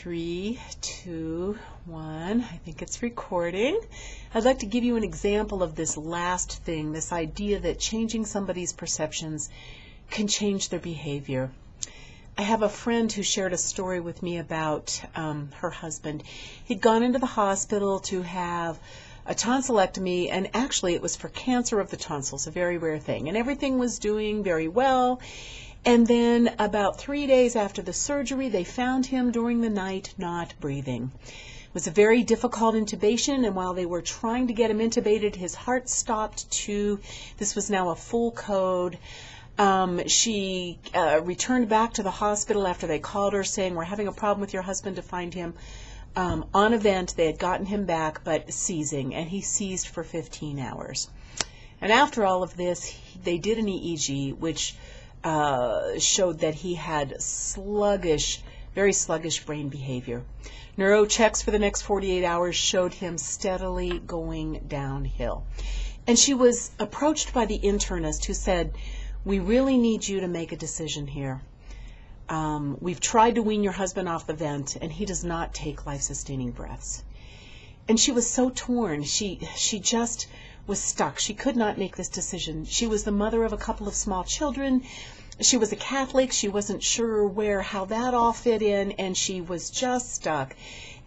3, 2, 1. I think it's recording. I'd like to give you an example of this last thing, this idea that changing somebody's perceptions can change their behavior. I have a friend who shared a story with me about her husband. He'd gone into the hospital to have a tonsillectomy, and actually it was for cancer of the tonsils, a very rare thing. And everything was doing very well. And then about 3 days after the surgery, they found him during the night not breathing. It was a very difficult intubation, and while they were trying to get him intubated, his heart stopped too. This was now a full code. She returned back to the hospital after they called her saying, "We're having a problem with your husband," to find him on a vent. They had gotten him back, but seizing, and he seized for 15 hours. And after all of this, they did an EEG, which showed that he had sluggish, very sluggish brain behavior. Neuro checks for the next 48 hours showed him steadily going downhill. And she was approached by the internist who said, "We really need you to make a decision here. We've tried to wean your husband off the vent, and he does not take life-sustaining breaths." And she was so torn. She just was stuck. She could not make this decision. She was the mother of a couple of small children. She was a Catholic. She wasn't sure how that all fit in, and she was just stuck.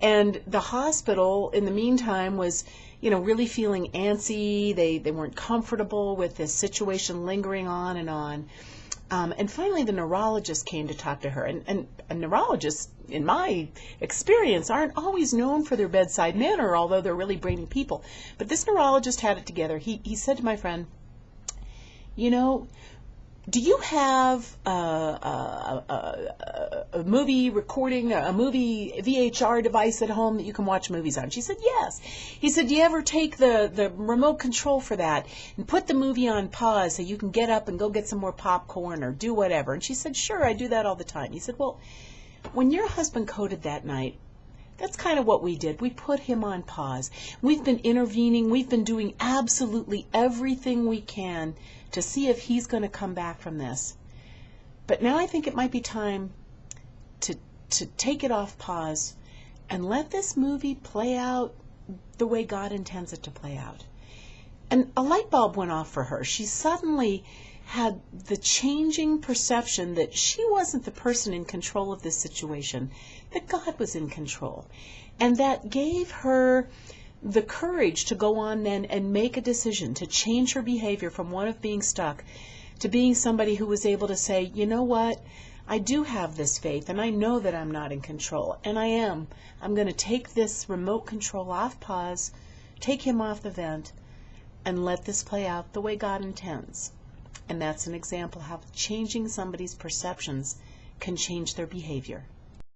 And the hospital, in the meantime, was, really feeling antsy. They weren't comfortable with this situation lingering on and on. And finally, the neurologist came to talk to her. And neurologists, in my experience, aren't always known for their bedside manner, although they're really brainy people. But this neurologist had it together. He said to my friend, "Do you have a movie recording, a movie VHR device at home that you can watch movies on?" She said, "Yes." He said, "Do you ever take the remote control for that and put the movie on pause so you can get up and go get some more popcorn or do whatever?" And she said, "Sure, I do that all the time." He said, "Well, when your husband coded that night, that's kind of what we did. We put him on pause. We've been intervening. We've been doing absolutely everything we can to see if he's going to come back from this. But now I think it might be time to take it off pause and let this movie play out the way God intends it to play out." And a light bulb went off for her. She suddenly had the changing perception that she wasn't the person in control of this situation, that God was in control. And that gave her the courage to go on then and make a decision to change her behavior from one of being stuck to being somebody who was able to say, "You know what? I do have this faith, and I know that I'm not in control, and I'm going to take this remote control off pause, take him off the vent, and let this play out the way God intends." And that's an example how changing somebody's perceptions can change their behavior.